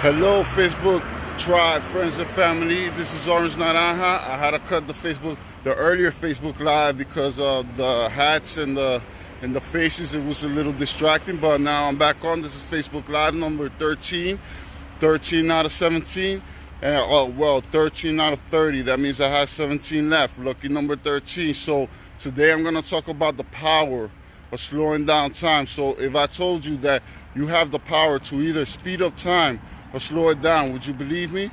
Hello, Facebook tribe, friends and family. This is Orange Naranja. I had to cut the earlier Facebook live because of the hats and the faces. It was a little distracting, but now I'm back on. This is Facebook Live number 13, 13 out of 17, and 13 out of 30. That means I have 17 left. Lucky number 13. So today I'm gonna talk about the power of slowing down time. So if I told you that you have the power to either speed up time or slow it down, would you believe me?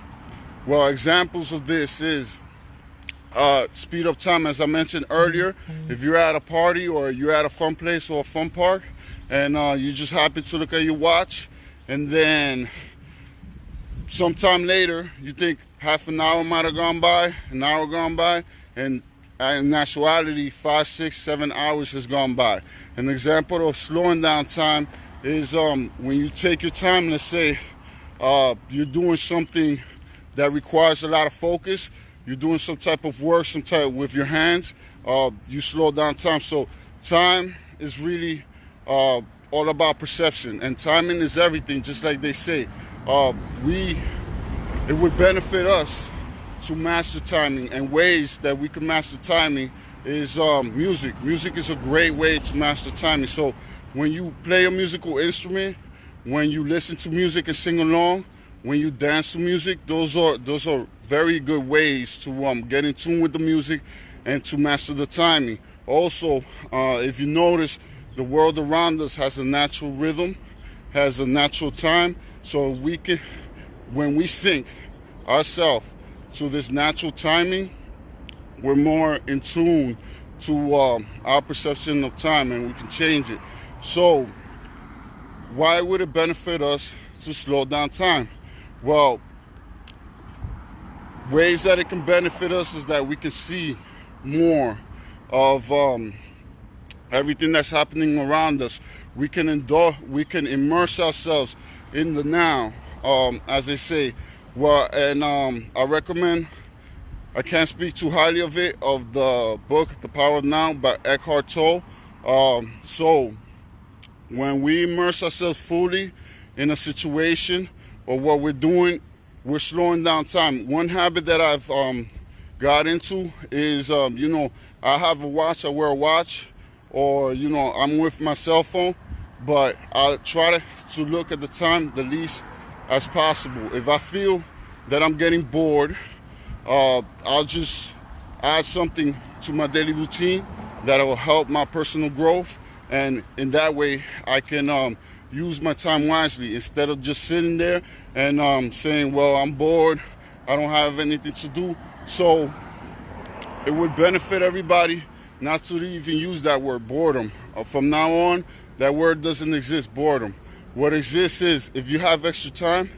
Well, examples of this is speed up time, as I mentioned earlier. If you're at a party or you're at a fun place or a fun park and you just happen to look at your watch, and then sometime later you think half an hour might have gone by, an hour gone by, and in actuality 5, 6, 7 hours has gone by. An example of slowing down time is when you take your time. Let's say you're doing something that requires a lot of focus. You're doing some type of work, with your hands. You slow down time. So time is really all about perception, and timing is everything. Just like they say, it would benefit us to master timing, and ways that we can master timing is music. Music is a great way to master timing. So when you play a musical instrument, when you listen to music and sing along, when you dance to music, those are very good ways to get in tune with the music and to master the timing. Also, if you notice, the world around us has a natural rhythm, has a natural time. So we can, when we sync ourselves to this natural timing, we're more in tune to our perception of time, and we can change it. So why would it benefit us to slow down time? Well, ways that it can benefit us is that we can see more of everything that's happening around us. We can immerse ourselves in the now, as they say. Well, and I recommend, I can't speak too highly of it, of the book The Power of Now by Eckhart Tolle. So when we immerse ourselves fully in a situation or what we're doing, we're slowing down time. One habit that I've got into is, I have a watch, I wear a watch, or, I'm with my cell phone, but I try to look at the time the least as possible. If I feel that I'm getting bored, I'll just add something to my daily routine that will help my personal growth. And in that way, I can use my time wisely instead of just sitting there and saying, well, I'm bored, I don't have anything to do. So it would benefit everybody not to even use that word, boredom. From now on, that word doesn't exist, boredom. What exists is, if you have extra time,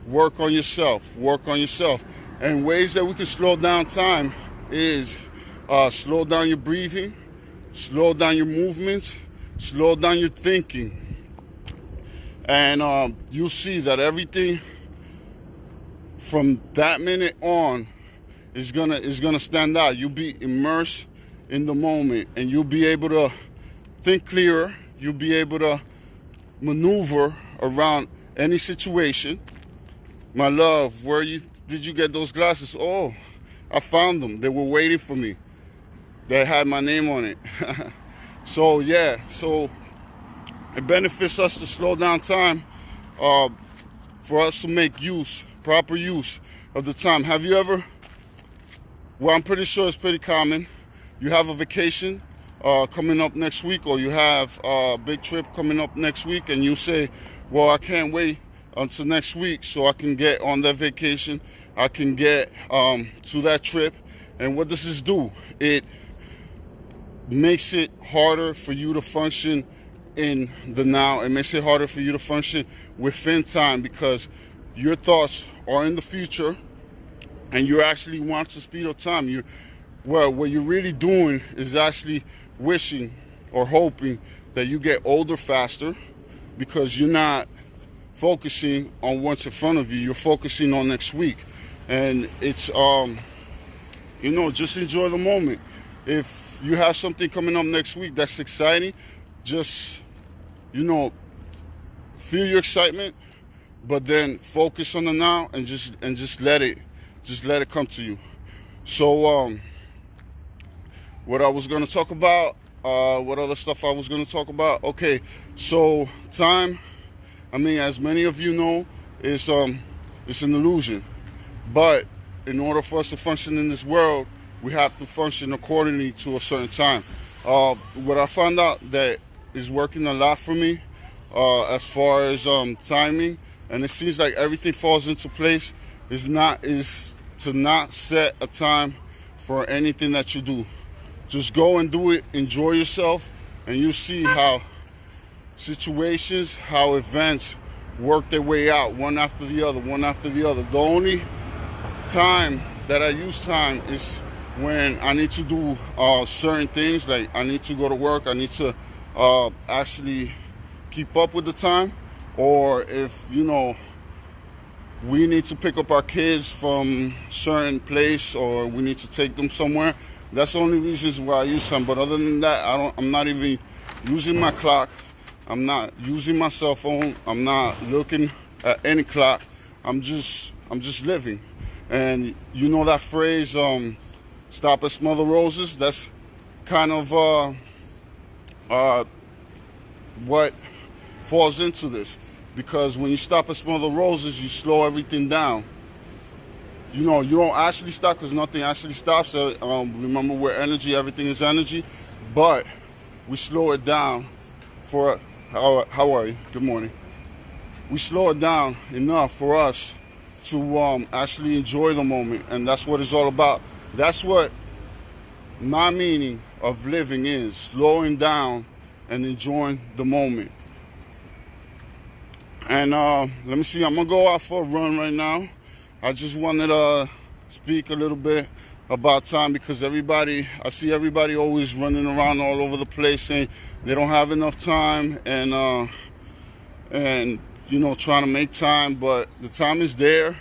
work on yourself. And ways that we can slow down time is slow down your breathing, slow down your movements, slow down your thinking, and you'll see that everything from that minute on is gonna stand out. You'll be immersed in the moment, and you'll be able to think clearer. You'll be able to maneuver around any situation. My love, did you get those glasses? Oh, I found them. They were waiting for me. They had my name on it. So yeah, so it benefits us to slow down time, for us to make proper use of the time. Have you ever, well, I'm pretty sure it's pretty common, you have a vacation coming up next week, or you have a big trip coming up next week, and you say, well, I can't wait until next week so I can get on that vacation, I can get to that trip. And what does this do? It makes it harder for you to function in the now. It makes it harder for you to function within time, because your thoughts are in the future and you actually want to speed up time. What you're really doing is actually wishing or hoping that you get older faster, because you're not focusing on what's in front of you, you're focusing on next week. And it's just enjoy the moment. If you have something coming up next week that's exciting, just feel your excitement, but then focus on the now and just let it come to you. So what I was going to talk about, what other stuff I was going to talk about. Okay, so time, I mean, as many of you know, it's an illusion. But in order for us to function in this world, we have to function accordingly to a certain time. What I found out that is working a lot for me as far as timing, and it seems like everything falls into place, is to not set a time for anything that you do. Just go and do it, enjoy yourself, and you see how situations, how events work their way out, one after the other, one after the other. The only time that I use time is when I need to do certain things, like I need to go to work, I need to actually keep up with the time, or if, you know, we need to pick up our kids from certain place, or we need to take them somewhere. That's the only reasons why I use time. But other than that, I'm not even using my clock. I'm not using my cell phone. I'm not looking at any clock. I'm just living. And you know that phrase, stop and smell the roses? That's kind of what falls into this. Because when you stop and smell the roses, you slow everything down. You know, you don't actually stop, because nothing actually stops. Remember, we're energy, everything is energy. But we slow it down for, how are you? Good morning. We slow it down enough for us to actually enjoy the moment. And that's what it's all about. That's what my meaning of living is, slowing down and enjoying the moment. And let me see, I'm gonna go out for a run right now. I just wanted to speak a little bit about time, because I see everybody always running around all over the place saying they don't have enough time, and you know, trying to make time. But the time is there.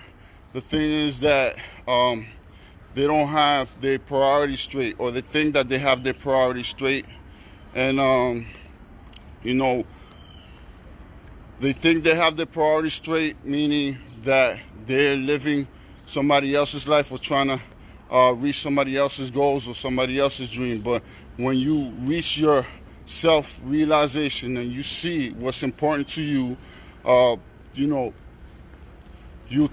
The thing is that they don't have their priorities straight, or they think that they have their priorities straight, and you know, they think they have their priorities straight, meaning that they're living somebody else's life, or trying to reach somebody else's goals or somebody else's dream. But when you reach your self-realization and you see what's important to you, you know, you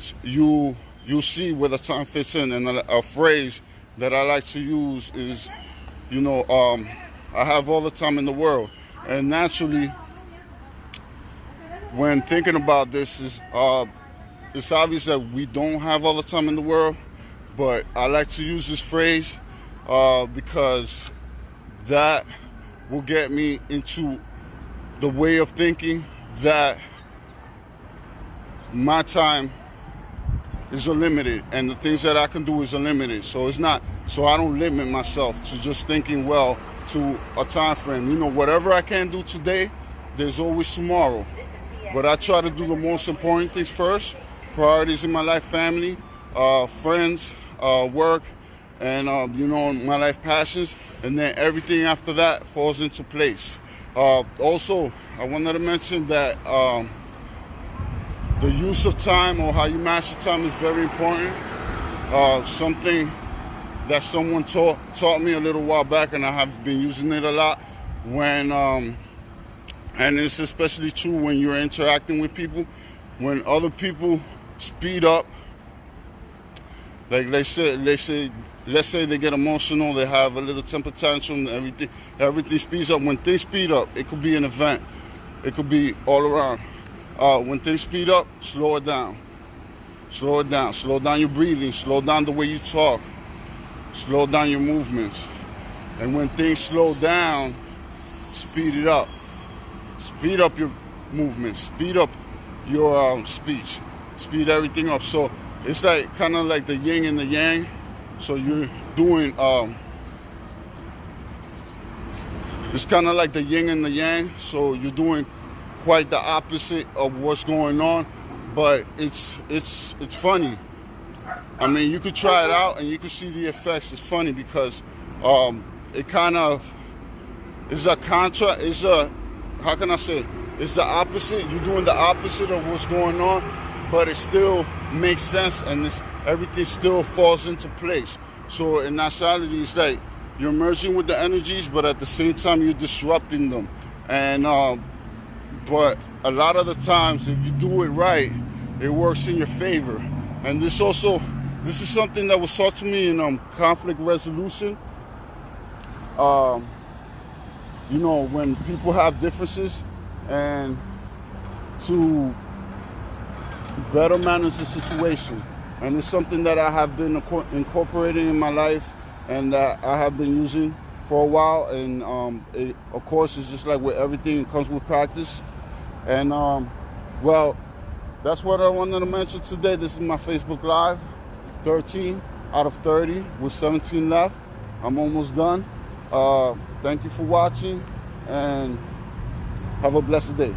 see where the time fits in. And a phrase that I like to use is, you know, I have all the time in the world. And naturally, when thinking about this, it's obvious that we don't have all the time in the world, but I like to use this phrase because that will get me into the way of thinking that my time is unlimited, and the things that I can do is unlimited. So I don't limit myself to just thinking, well, to a time frame. You know, whatever I can do today, there's always tomorrow. But I try to do the most important things first. Priorities in my life: family, friends, work, and you know, my life passions. And then everything after that falls into place. Also, I wanted to mention that the use of time, or how you master time, is very important. Something that someone taught me a little while back, and I have been using it a lot when and it's especially true when you're interacting with people. When other people speed up, like let's say they get emotional, they have a little temper tantrum, everything speeds up. When things speed up, it could be an event, it could be all around. When things speed up, slow it down. Slow it down. Slow down your breathing. Slow down the way you talk. Slow down your movements. And when things slow down, speed it up. Speed up your movements. Speed up your speech. Speed everything up. So it's like kind of like the yin and the yang. So you're doing it's kind of like the yin and the yang. So you're doing quite the opposite of what's going on, but it's funny. I mean, you could try it out and you could see the effects. It's funny because it kind of is a how can I say? It's the opposite. You're doing the opposite of what's going on, but it still makes sense, and everything still falls into place. So in actuality, it's like you're merging with the energies, but at the same time you're disrupting them. And but a lot of the times, if you do it right, it works in your favor. And this is something that was taught to me in conflict resolution. You know, when people have differences, and to better manage the situation. And it's something that I have been incorporating in my life, and that I have been using for a while. And of course, it's just like with everything, it comes with practice. And well, that's what I wanted to mention today. This is my Facebook Live, 13 out of 30 with 17 left. I'm almost done. Thank you for watching, and have a blessed day.